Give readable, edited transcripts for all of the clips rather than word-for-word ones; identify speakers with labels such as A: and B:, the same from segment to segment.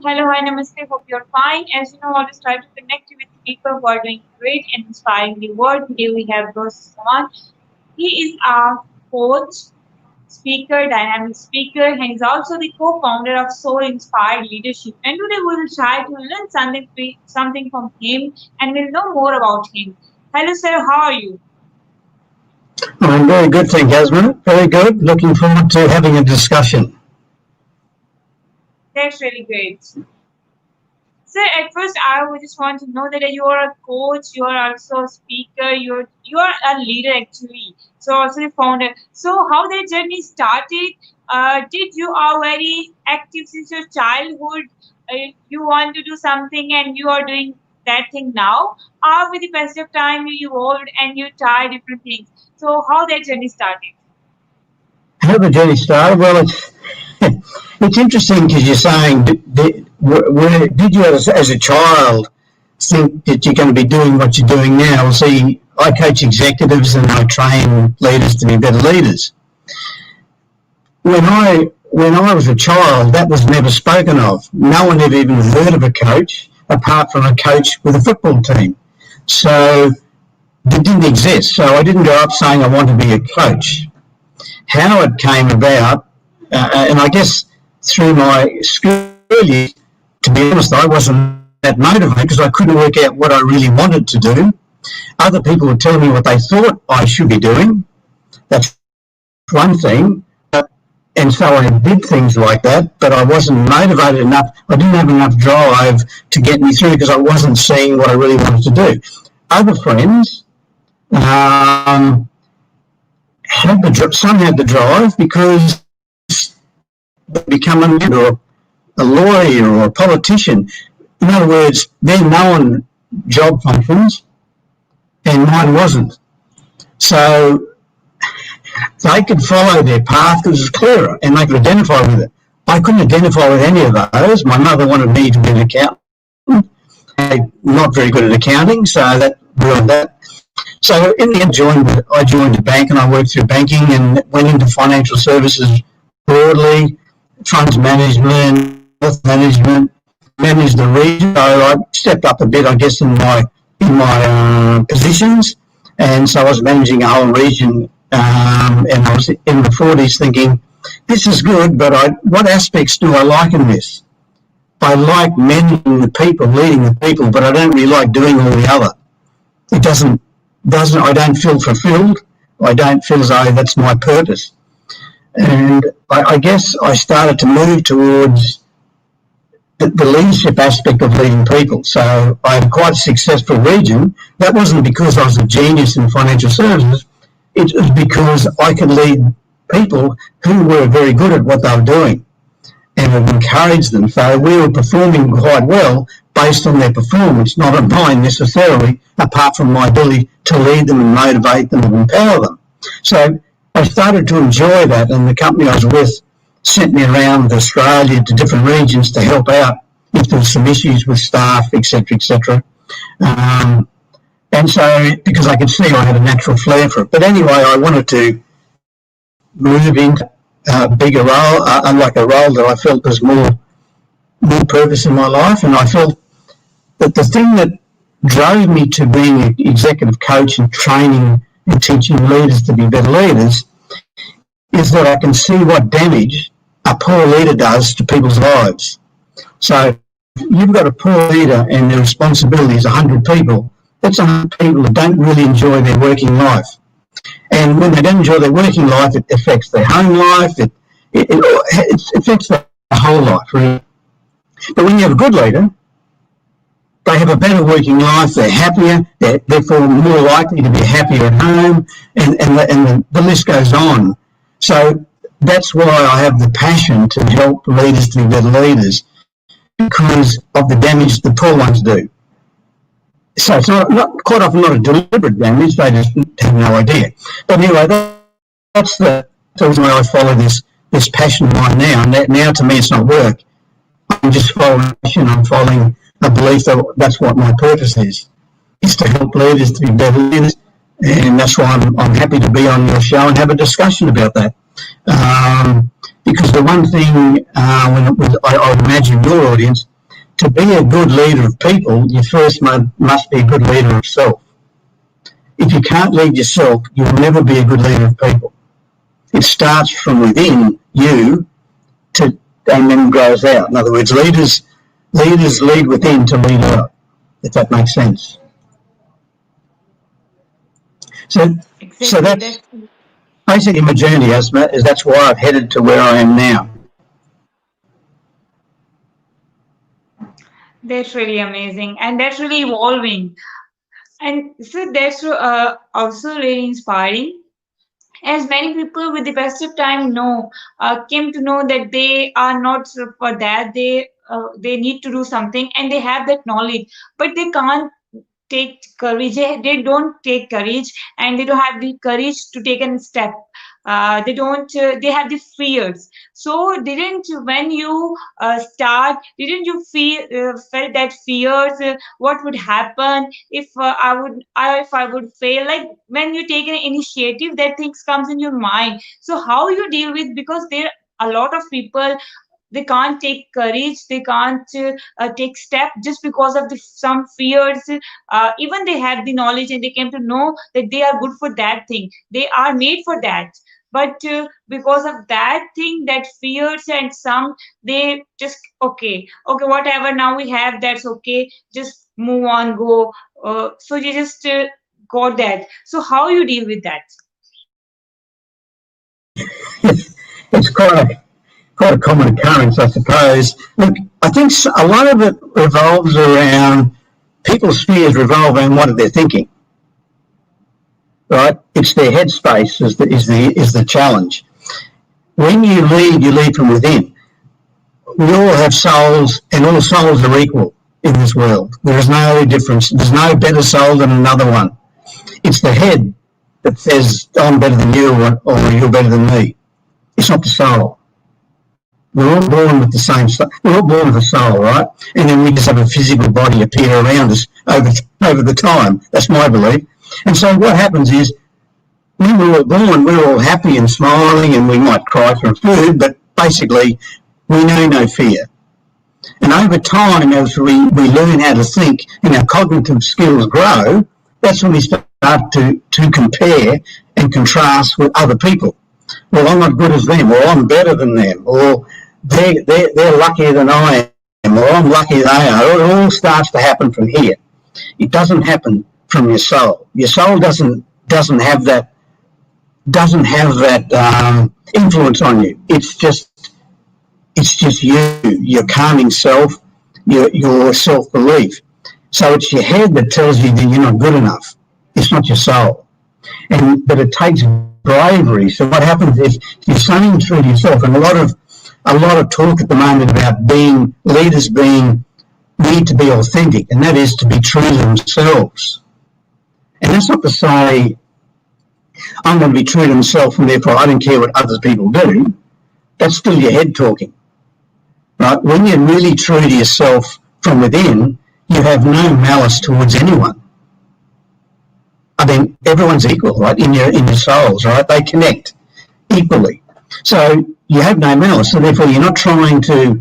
A: Hello, hi, namaste. Hope you're fine. As you know, I always try to connect you with people who are doing great and inspiring the world. Today we have Ross Swan. He is a coach, speaker, dynamic speaker, and he's also the co-founder of Soul Inspired Leadership. And today we will try to learn something from him, and we'll know more about him. Hello, sir. How are you?
B: I'm very good, thank you, Asma. Very good. Looking forward to having a discussion.
A: That's really great. So at first, I would just want to know that you are a coach, you are also a speaker, you are a leader actually. So also the founder. So how that journey started? Did you are very active since your childhood? You want to do something and you are doing that thing now. Or with the passage of time, you evolved and you tried different things. So how that journey started?
B: How the journey started? Well, it's it's interesting because you're saying, did you as a child think that you're going to be doing what you're doing now? Well, see, I coach executives and I train leaders to be better leaders. When I was a child, that was never spoken of. No one ever even heard of a coach apart from a coach with a football team. So it didn't exist. So I didn't go up saying I want to be a coach. How it came about, and I guess through my school years, to be honest, I wasn't that motivated because I couldn't work out what I really wanted to do. Other people would tell me what they thought I should be doing. That's one thing. And so I did things like that, but I wasn't motivated enough. I didn't have enough drive to get me through because I wasn't seeing what I really wanted to do. Other friends, some had the drive because they become a man or a lawyer or a politician. In other words, their known job functions and mine wasn't. So they could follow their path because it's clearer and they could identify with it. I couldn't identify with any of those. My mother wanted me to be an accountant. I'm not very good at accounting, so that ruined that. So in the end, I joined a bank and I worked through banking and went into financial services broadly, funds management, wealth management, managed the region. So I stepped up a bit, I guess, in my positions, and so I was managing a whole region, and I was in the 40s thinking, this is good, but what aspects do I like in this? I like managing the people, leading the people, but I don't really like doing all the other. It doesn't. I don't feel fulfilled. I don't feel as though that's my purpose. And I guess I started to move towards the leadership aspect of leading people. So I had quite a successful region. That wasn't because I was a genius in financial services. It was because I could lead people who were very good at what they were doing and have encouraged them. So we were performing quite well based on their performance, not on mine necessarily, apart from my ability to lead them and motivate them and empower them. So I started to enjoy that, and the company I was with sent me around Australia to different regions to help out if there were some issues with staff, etc., etc. And so, because I could see I had a natural flair for it. But anyway, I wanted to move into a bigger role, like a role that I felt was more purpose in my life, and I felt that the thing that drove me to being an executive coach and training and teaching leaders to be better leaders is that I can see what damage a poor leader does to people's lives. So if you've got a poor leader and their responsibility is 100 people, that's 100 people that don't really enjoy their working life. And when they don't enjoy their working life, it affects their home life, it affects their whole life, really. But when you have a good leader, they have a better working life, they're happier, they're therefore more likely to be happier at home, and the list goes on. So that's why I have the passion to help leaders to be better leaders, because of the damage the poor ones do. So it's not quite often not a deliberate damage, they just have no idea. But anyway, that's the reason why I follow this passion of mine now. And now to me it's not work. I'm just following passion, I'm following a belief that that's what my purpose is to help leaders to be better leaders. And that's why I'm happy to be on your show and have a discussion about that. Because the one thing, I would imagine your audience, to be a good leader of people, you first must be a good leader of self. If you can't lead yourself, you'll never be a good leader of people. It starts from within you and then grows out. In other words, leaders lead within to lead out, if that makes sense. So, so
A: Exactly.
B: that's basically my journey, Asma, is that's why I've headed to where I am now.
A: That's really amazing, and that's really evolving. And so that's also really inspiring, as many people with the best of time know came to know that they are not for that. They need to do something, and they have that knowledge, but they can't take courage. They don't take courage, and they don't have the courage to take a step. They don't they have the fears. So didn't you, when you start, didn't you felt that fears, what would happen if if I would fail? Like when you take an initiative, that things comes in your mind. So how you deal with, because there a lot of people, they can't take courage, they can't take step just because of some fears. Even they have the knowledge and they came to know that they are good for that thing, they are made for that, but because of that thing, that fears and some, they just okay, whatever, now we have, that's okay, just move on, go. So you just got that. So how you deal with that?
B: It's quite a common occurrence, I suppose. Look, I think a lot of it revolves around people's fears revolve around what they're thinking, right? It's their headspace is the challenge. When you lead from within. We all have souls, and all souls are equal in this world. There is no difference. There's no better soul than another one. It's the head that says, I'm better than you, or you're better than me. It's not the soul. We're all born with the same soul. We're all born with a soul, right? And then we just have a physical body appear around us over the time. That's my belief. And so what happens is, when we're all born, we're all happy and smiling, and we might cry for food, but basically we know no fear. And over time, as we learn how to think and our cognitive skills grow, that's when we start to compare and contrast with other people. Well, I'm not good as them, or I'm better than them, or they're luckier than I am, or I'm lucky they are. It all starts to happen from here. It doesn't happen from your soul. Your soul doesn't have that influence on you. It's just you, your calming self, your self-belief. So it's your head that tells you that you're not good enough. It's not your soul. But it takes bravery. So what happens is you're saying true to yourself, and a lot of talk at the moment about leaders need to be authentic, and that is to be true to themselves. And that's not to say I'm going to be true to myself and therefore I don't care what other people do. That's still your head talking. Right? When you're really true to yourself from within, you have no malice towards anyone. I mean, everyone's equal, right? In your souls, right? They connect equally. So you have no malice, so therefore you're not trying to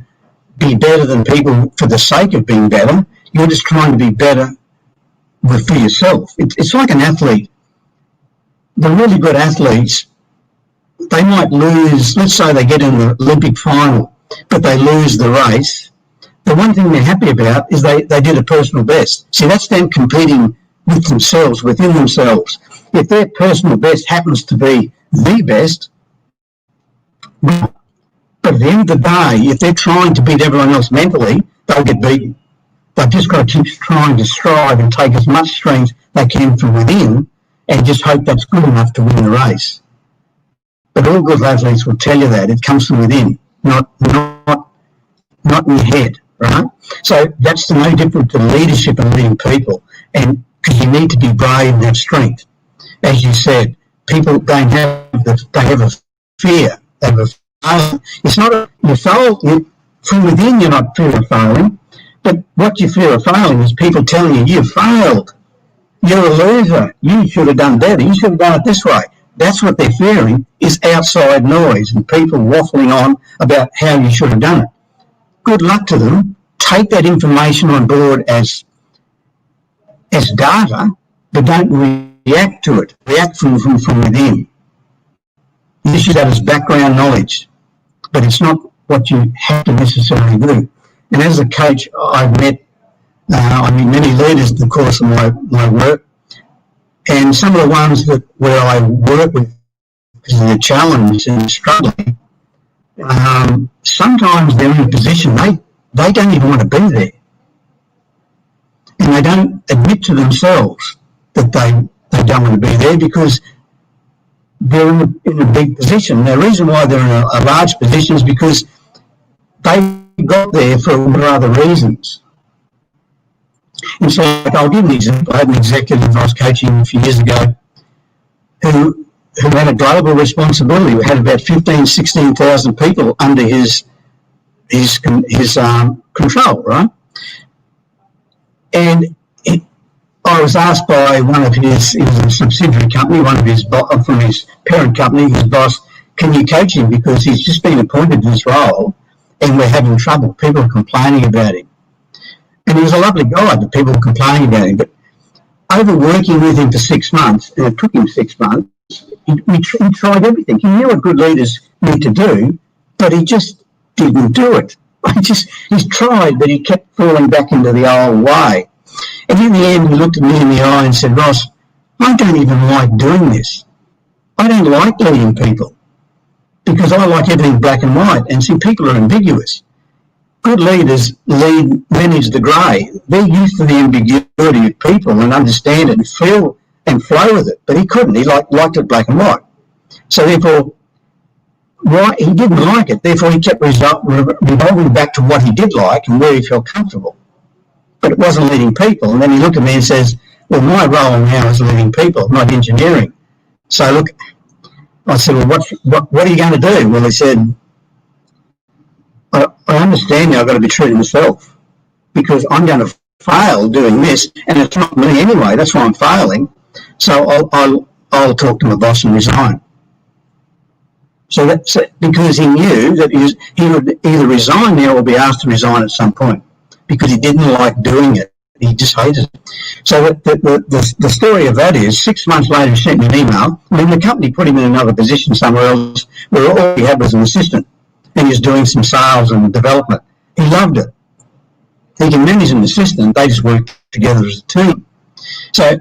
B: be better than people for the sake of being better. You're just trying to be better for yourself. It's like an athlete. The really good athletes, they might lose. Let's say they get in the Olympic final, but they lose the race. The one thing they're happy about is they did a personal best. See, that's them competing with themselves, within themselves. If their personal best happens to be the best, well, but at the end of the day, if they're trying to beat everyone else mentally, they'll get beaten. They've just got to keep trying to strive and take as much strength they can from within and just hope that's good enough to win the race. But all good athletes will tell you that. It comes from within, not in your head, right? So that's no different to leadership and leading people. And because you need to be brave and have strength. As you said, people don't have they have a fear. They have a failure. It's not your soul. From within, you're not fear of failing. But what you fear of failing is people telling you, you failed. You're a loser. You should have done better. You should have done it this way. That's what they're fearing, is outside noise and people waffling on about how you should have done it. Good luck to them. take that information on board as data, but don't react to it. React from within. You just use that as background knowledge, but it's not what you have to necessarily do. And as a coach, I've met many leaders in the course of my work, and some of the ones where I work with because of the challenge and struggling, sometimes they're in a position they don't even want to be there. And they don't admit to themselves that they don't want to be there because they're in a big position. The reason why they're in a large position is because they got there for other reasons. And so I'll give an example. I had an executive I was coaching a few years ago who had a global responsibility, who had about 15,000, 16,000 people under his control, right? And I was asked by one of his, it was a subsidiary company, from his parent company, his boss, can you coach him because he's just been appointed to this role and we're having trouble. People are complaining about him. And he was a lovely guy, but people were complaining about him. But over working with him for 6 months, and it took him 6 months, he tried everything. He knew what good leaders need to do, but he just didn't do it. He's tried, but he kept falling back into the old way. And in the end, he looked at me in the eye and said, Ross, I don't even like doing this. I don't like leading people because I like everything black and white. And see, people are ambiguous. Good leaders manage the grey. They're used to the ambiguity of people and understand it and feel and flow with it. But he couldn't. He liked it black and white. So therefore, he didn't like it. Therefore, he kept revolving back to what he did like and where he felt comfortable. But it wasn't leading people. And then he looked at me and says, well, my role now is leading people, not engineering. So look, I said, well, what are you going to do? Well, he said, I understand now I've got to be true to myself because I'm going to fail doing this, and it's not me anyway. That's why I'm failing. So I'll talk to my boss and resign. So that's because he knew that he would either resign now or be asked to resign at some point because he didn't like doing it. He just hated it. So the story of that is 6 months later he sent me an email. I mean, the company put him in another position somewhere else where all he had was an assistant and he was doing some sales and development. He loved it. He can manage an assistant. They just work together as a team. So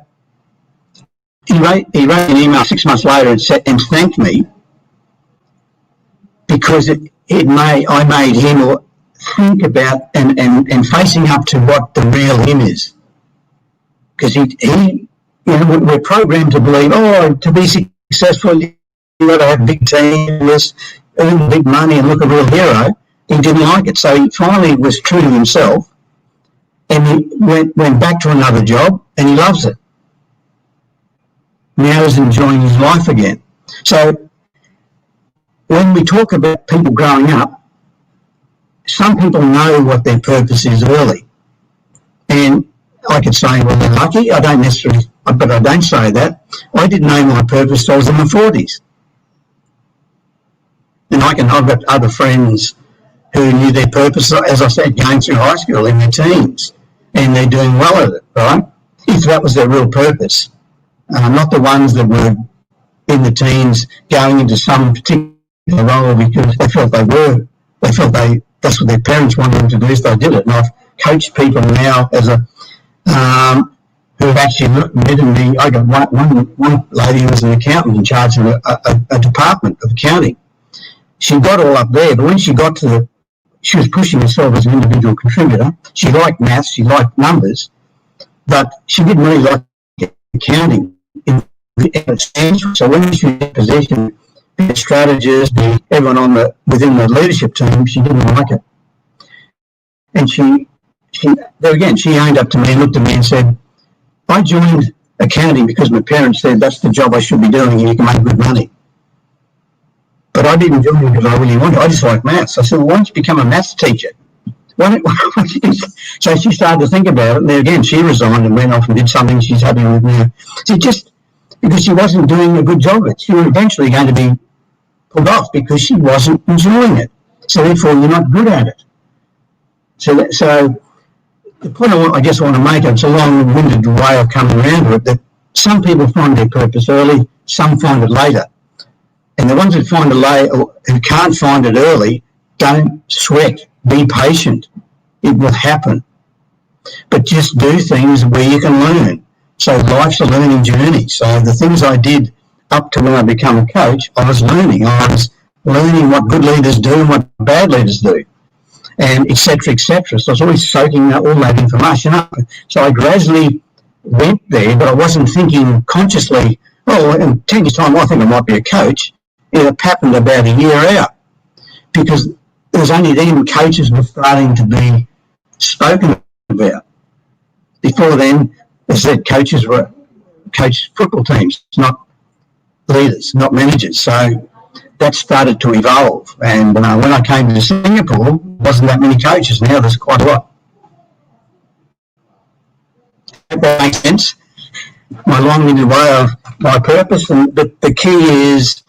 B: he wrote an email 6 months later and thanked me because I made him think about and facing up to what the real him is. Because we're programmed to believe, to be successful, you've got to have a big team, earn big money and look a real hero. He didn't like it. So he finally was true to himself and he went back to another job and he loves it. Now he's enjoying his life again. So when we talk about people growing up, some people know what their purpose is early. And I could say, well, they're lucky. I don't necessarily, but I don't say that. I didn't know my purpose till I was in my 40s. And I've got other friends who knew their purpose, as I said, going through high school in their teens, and they're doing well at it, right? If that was their real purpose. Not the ones that were in the teens going into some particular role because they felt that's what their parents wanted them to do, so they did it. And I've coached people now who have actually admitted me. I got one lady who was an accountant in charge of a department of accounting. She got all up there, but when she got she was pushing herself as an individual contributor. She liked maths, she liked numbers, but she didn't really like accounting. So when she was in position, be a strategist, be everyone within the leadership team, she didn't like it. And she owned up to me and looked at me and said, I joined accounting because my parents said that's the job I should be doing and you can make good money. But I didn't join because I really wanted. I just like maths. I said, well, why don't you become a maths teacher? So she started to think about it. And then again, she resigned and went off and did something she's happy with now. So just because she wasn't doing a good job of it, she was eventually going to be pulled off because she wasn't enjoying it. So therefore, you're not good at it. So the point I just want to make, it's a long-winded way of coming around to it, that some people find their purpose early, some find it later. And the ones who find it late, or who can't find it early, don't sweat. Be patient. It will happen. But just do things where you can learn. So life's a learning journey. So the things I did up to when I became a coach, I was learning. I was learning what good leaders do and what bad leaders do, and et cetera, et cetera. So I was always soaking all that information up. So I gradually went there, but I wasn't thinking consciously, oh, in 10 years' time, I think I might be a coach. It happened about a year out, because it was only then coaches were starting to be spoken about. Before then, as I said, coaches were coach football teams, not leaders, not managers. So that started to evolve. And when I came to Singapore, wasn't that many coaches. Now there's quite a lot. Hope that makes sense. My long-winded way of my purpose, but the key is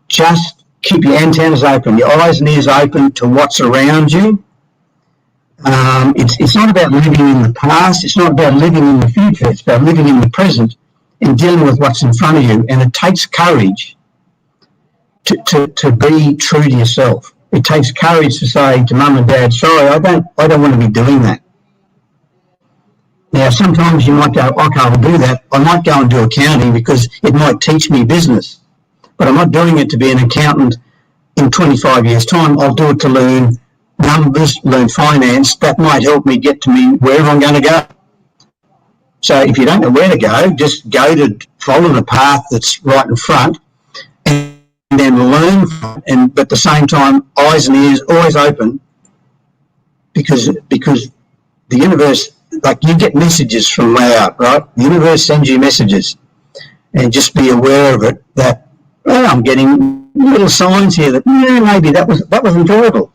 B: just keep your antennas open, your eyes and ears open to what's around you. It's not about living in the past. It's not about living in the future. It's about living in the present and dealing with what's in front of you. And it takes courage to be true to yourself. It takes courage to say to mum and dad, sorry, I don't want to be doing that. Now, sometimes you might go, okay, I'll do that. I might go and do accounting because it might teach me business. But I'm not doing it to be an accountant in 25 years' time. I'll do it to learn numbers, learn finance. That might help me get to me wherever I'm going to go. So if you don't know where to go, just go to follow the path that's right in front and then learn from it. But at the same time, eyes and ears always open, because the universe, like, you get messages from way out, right? The universe sends you messages, and just be aware of it, that, oh, I'm getting little signs here that, maybe that was enjoyable.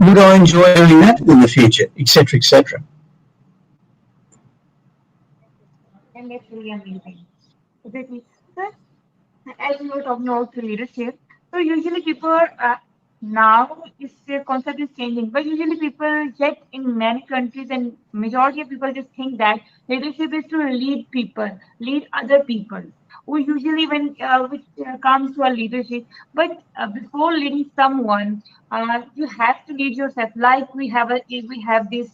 B: Would I enjoy doing that in the future, etc., etc.
A: And that's really amazing. Exactly. So, as we were talking about the leadership, so usually people now is the concept is changing, but usually people yet in many countries and majority of people just think that leadership is to lead people, lead other people. We usually when which comes to a leadership, but before leading someone, you have to lead yourself. Like we have this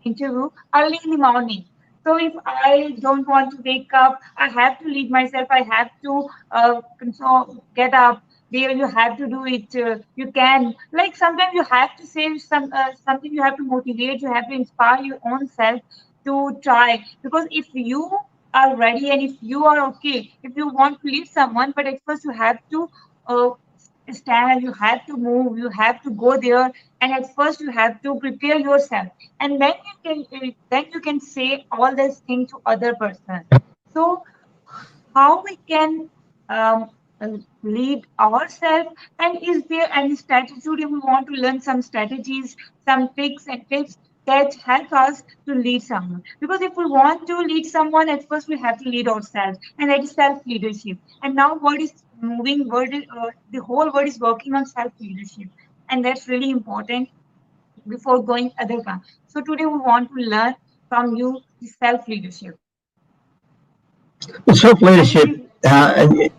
A: interview early in the morning. So if I don't want to wake up, I have to lead myself. I have to get up. There you have to do it. You can, like, sometimes you have to say something. You have to motivate. You have to inspire your own self to try. Because if you are ready and if you are okay, if you want to lead someone, but at first you have to uh, stand, you have to move, you have to go there, and at first you have to prepare yourself, and then you can say all these things to other person. So how we can um, lead ourselves, and is there any strategy? Today we want to learn some strategies, some tricks and tips that help us to lead someone, because if we want to lead someone, at first we have to lead ourselves, and that is self leadership. And now world is moving, the whole world is working on self leadership, and that's really important before going other one. So today we want to learn from you the self leadership.
B: Well,
A: And
B: self-leadership,
A: we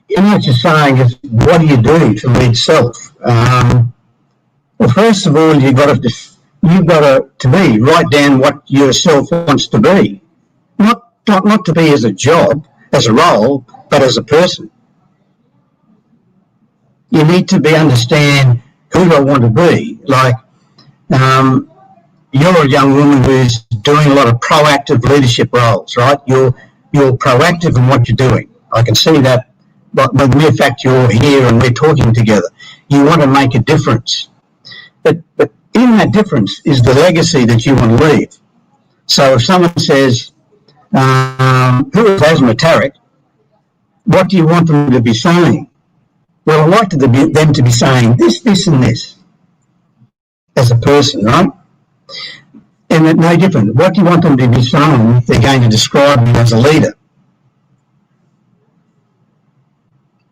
B: what you're saying is, what do you do to lead self? Well, first of all, to be, write down what yourself wants to be. Not to be as a job, as a role, but as a person. You need to understand, who do I want to be? Like, um, you're a young woman who's doing a lot of proactive leadership roles, right? You're proactive in what you're doing. I can see that, but the mere fact you're here and we're talking together, you want to make a difference. But in that difference is the legacy that you want to leave. So if someone says, who is Asma Tariq? What do you want them to be saying? Well, I'd like them to be saying this, this, and this as a person, right? And it's no different. What do you want them to be saying if they're going to describe you as a leader?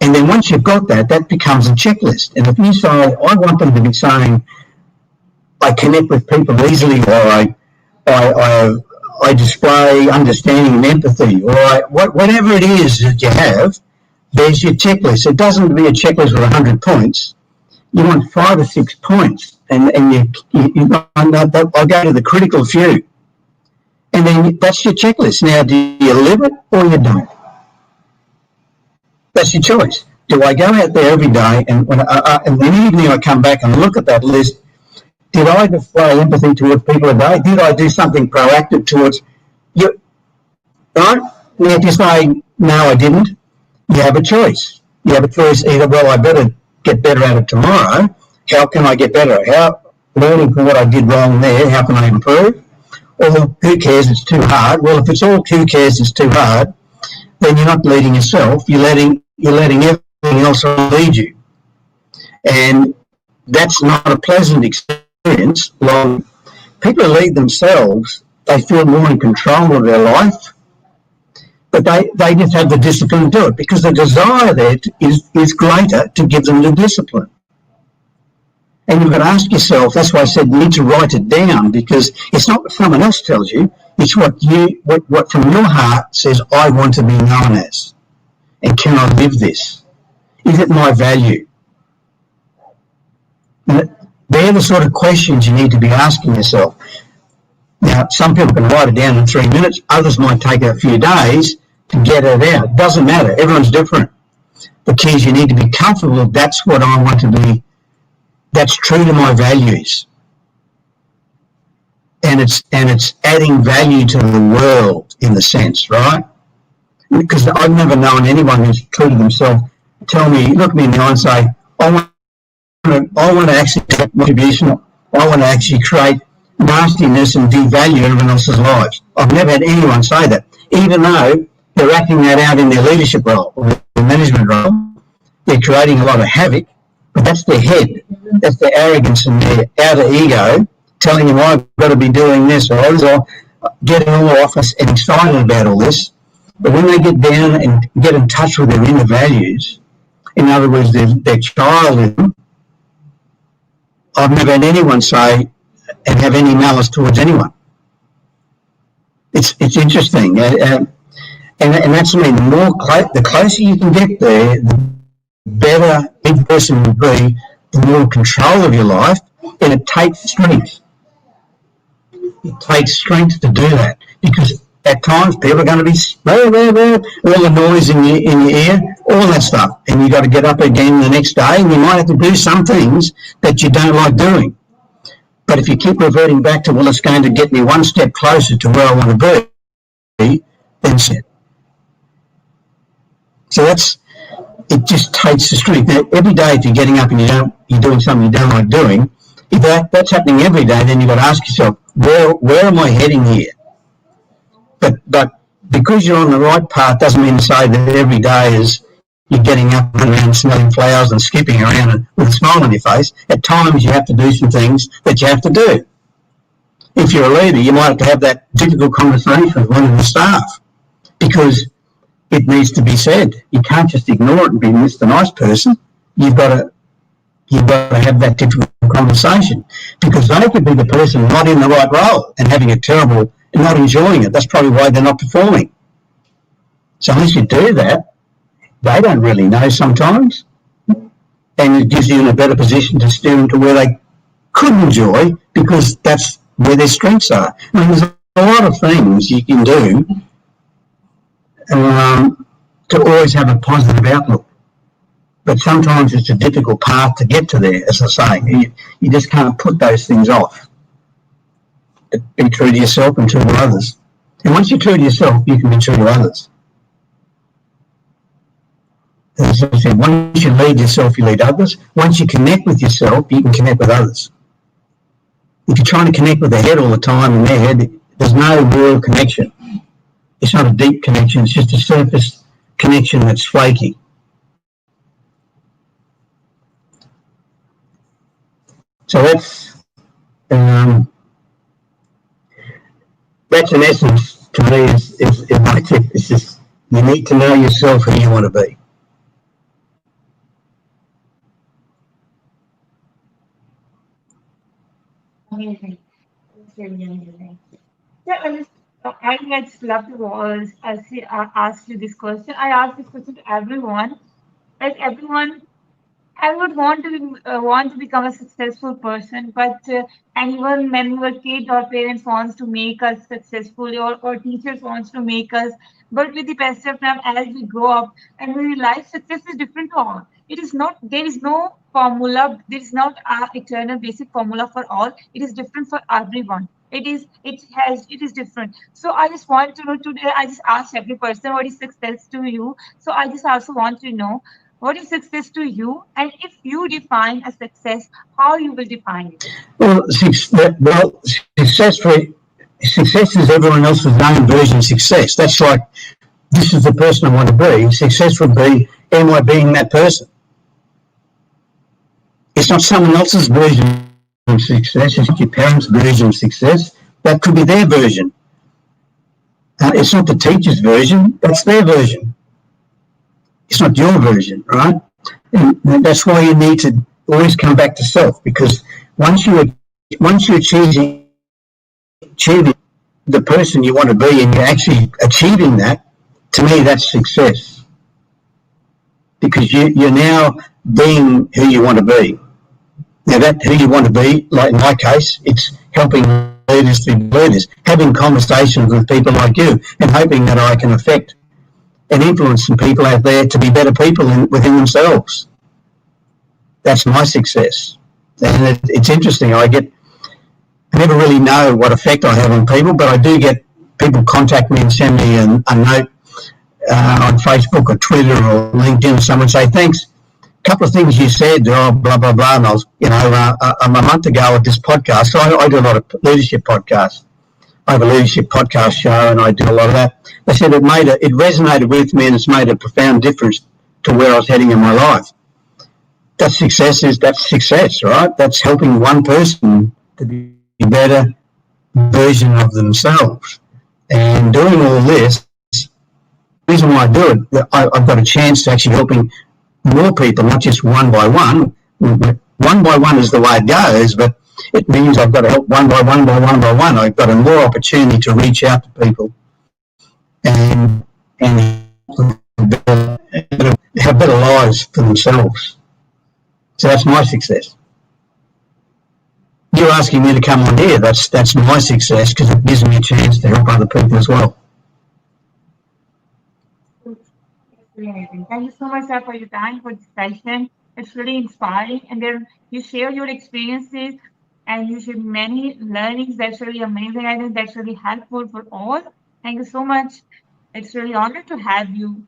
B: And then once you've got that, that becomes a checklist. And if you say, I want them to be saying, I connect with people easily, or I display understanding and empathy, or whatever it is that you have, there's your checklist. It doesn't have to be a checklist with 100 points. You want 5 or 6 points, and I'll go to the critical few, and then that's your checklist. Now, do you live it or you don't? That's your choice. Do I go out there every day, and in the evening I come back and look at that list? Did I display empathy towards people today? Did I do something proactive towards you? Right? Now, if you say, no, I didn't, you have a choice. You have a choice either, well, I better get better at it tomorrow. How can I get better? Learning from what I did wrong there, how can I improve? Or who cares, it's too hard. Well, if it's all who cares, it's too hard, then you're not leading yourself. You're letting everything else lead you. And that's not a pleasant experience. Like, people who lead themselves, they feel more in control of their life, but they just have the discipline to do it because the desire there is greater to give them the discipline. And you've got to ask yourself, that's why I said you need to write it down, because it's not what someone else tells you, it's what from your heart says, I want to be known as. And can I live this? Is it my value? And they're the sort of questions you need to be asking yourself. Now, some people can write it down in 3 minutes, others might take a few days to get it out. It doesn't matter, everyone's different. The key is you need to be comfortable, that's what I want to be, that's true to my values. And it's adding value to the world in the sense, right? Because I've never known anyone who's true to themselves tell me, look me in the eye and say, I want to actually create contribution. I want to actually create nastiness and devalue everyone else's lives. I've never had anyone say that, even though they're acting that out in their leadership role or their management role. They're creating a lot of havoc, but that's their head. That's their arrogance and their outer ego telling them, I've got to be doing this, or getting all off us and excited about all this. But when they get down and get in touch with their inner values, in other words, their child in them, I've never had anyone say and have any malice towards anyone. It's interesting, and that's I mean. The closer you can get there, the better each person will be, the more control of your life, and it takes strength. It takes strength to do that, because at times people are going to be all the noise in your ear, all that stuff, and you've got to get up again the next day, and you might have to do some things that you don't like doing. But if you keep reverting back to, well, it's going to get me one step closer to where I want to be, then set. So it just takes the strength. Now, every day if you're getting up and you're doing something you don't like doing, if that's happening every day, then you've got to ask yourself, where am I heading here? But because you're on the right path doesn't mean to say that every day is you're getting up and around smelling flowers and skipping around with a smile on your face. At times you have to do some things that you have to do. If you're a leader, you might have that difficult conversation with one of the staff, because it needs to be said. You can't just ignore it and be Mr. Nice Person. You've got to have that difficult conversation, because they could be the person not in the right role and having a terrible and not enjoying it. That's probably why they're not performing. So unless you do that, they don't really know sometimes, and it gives you in a better position to steer them to where they could enjoy, because that's where their strengths are. I mean, there's a lot of things you can do to always have a positive outlook. But sometimes it's a difficult path to get to there, as I say. You just can't put those things off. Be true to yourself and true to others. And once you're true to yourself, you can be true to others. As I said, once you lead yourself, you lead others. Once you connect with yourself, you can connect with others. If you're trying to connect with the head all the time in their head, there's no real connection. It's not a deep connection, it's just a surface connection that's flaky. So that's in essence, to me, is my tip. It's just, you need to know yourself who you want to be.
A: Amazing. It's really amazing. Yeah, I just love to ask you this question. I ask this question to everyone. Like everyone I would want to become a successful person, but anyone when we were kid, our parents wants to make us successful, or teachers wants to make us. But with the passage of time, as we grow up and we realize success is different to all. It is not. There is no formula. There is not a eternal basic formula for all. It is different for everyone. It is. It has. It is different. So I just want to know today. I just asked every person what is success to you. So I just also want to know what is success to you? And if you define a success, how you will define it?
B: Success is everyone else's own version of success. That's like, this is the person I want to be. Success would be, am I being that person? It's not someone else's version of success. It's not your parents' version of success. That could be their version. It's not the teacher's version. That's their version. It's not your version, right? And that's why you need to always come back to self, because once you're achieving the person you want to be, and you're actually achieving that, to me that's success, because you're now being who you want to be. Now that who you want to be, like in my case, it's helping leaders to be leaders, having conversations with people like you, and hoping that I can affect and influence some people out there to be better people within themselves. That's my success. And it's interesting. I never really know what effect I have on people, but I do get people contact me and send me a note on Facebook or Twitter or LinkedIn, or someone say, thanks, a couple of things you said, oh, blah, blah, blah. And I was, a month ago at this podcast, so I do a lot of leadership podcasts. I have a leadership podcast show, and I do a lot of that. They said it resonated with me, and it's made a profound difference to where I was heading in my life. That's success, right? That's helping one person to be a better version of themselves. And doing all this, the reason why I do it, I've got a chance to actually helping more people, not just one by one. One by one is the way it goes, but it means I've got to help one by one by one by one. I've got a more opportunity to reach out to people and have better lives for themselves. So that's my success. You're asking me to come on here. That's my success, because it gives me a chance to help other people as well.
A: It's really amazing. Thank you so much, sir, for your time for this session. It's really inspiring. And then you share your experiences and you share many learnings. That's really amazing. I think that's really helpful for all. Thank you so much. It's really honored to have you.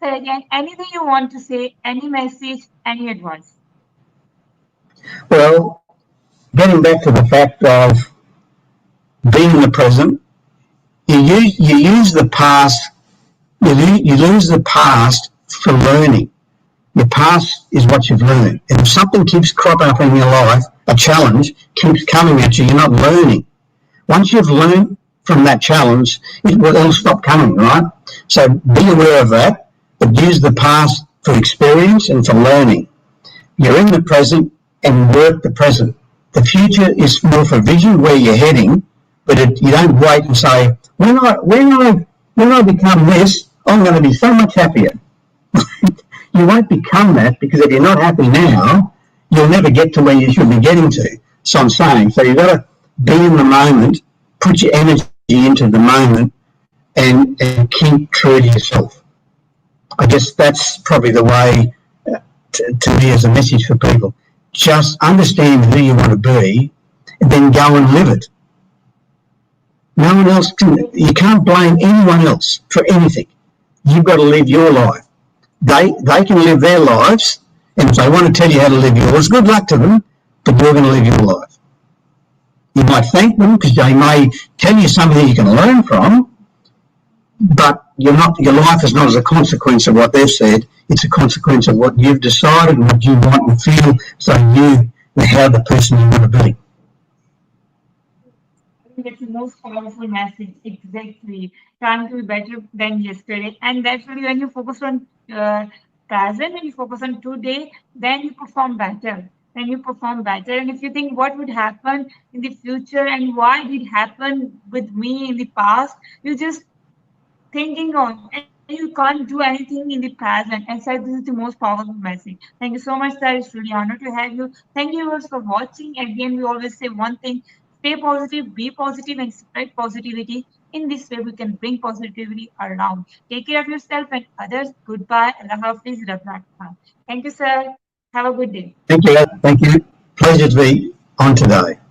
A: So again, anything you want to say, any message, any advice?
B: Well, getting back to the fact of being in the present, you use the past, you lose the past for learning. Your past is what you've learned. And if something keeps cropping up in your life, a challenge keeps coming at you, you're not learning. Once you've learned from that challenge, it'll stop coming, right? So be aware of that, but use the past for experience and for learning. You're in the present and work the present. The future is more for vision, where you're heading, but you don't wait and say, when I become this, I'm going to be so much happier. You won't become that, because if you're not happy now, you'll never get to where you should be getting to. So I'm saying, so you've got to be in the moment, put your energy into the moment, and keep true to yourself. I guess that's probably the way, to me, as a message for people. Just understand who you want to be, and then go and live it. No one else you can't blame anyone else for anything. You've got to live your life. They can live their lives, and if they want to tell you how to live yours, good luck to them, but you're going to live your life. You might thank them, because they may tell you something you can learn from, but your life is not as a consequence of what they've said. It's a consequence of what you've decided and what you want and feel, so you how the person you want to be.
A: I think that's the most powerful message. Exactly. Trying to be better than yesterday. And that's really when you focus on present, when you focus on today, then you perform better. then you perform better. And if you think what would happen in the future and why did happen with me in the past, you just thinking on and you can't do anything in the present. And sir, this is the most powerful message. Thank you so much, sir. It's really honor to have you. Thank you viewers for watching. Again, we always say one thing: stay positive, be positive, and spread positivity. In this way, we can bring positivity around. Take care of yourself and others. Goodbye. Allah Hafiz. Rabbi Khan. Thank you, sir. Have a good day.
B: Thank you. Thank you. Pleasure to be on today.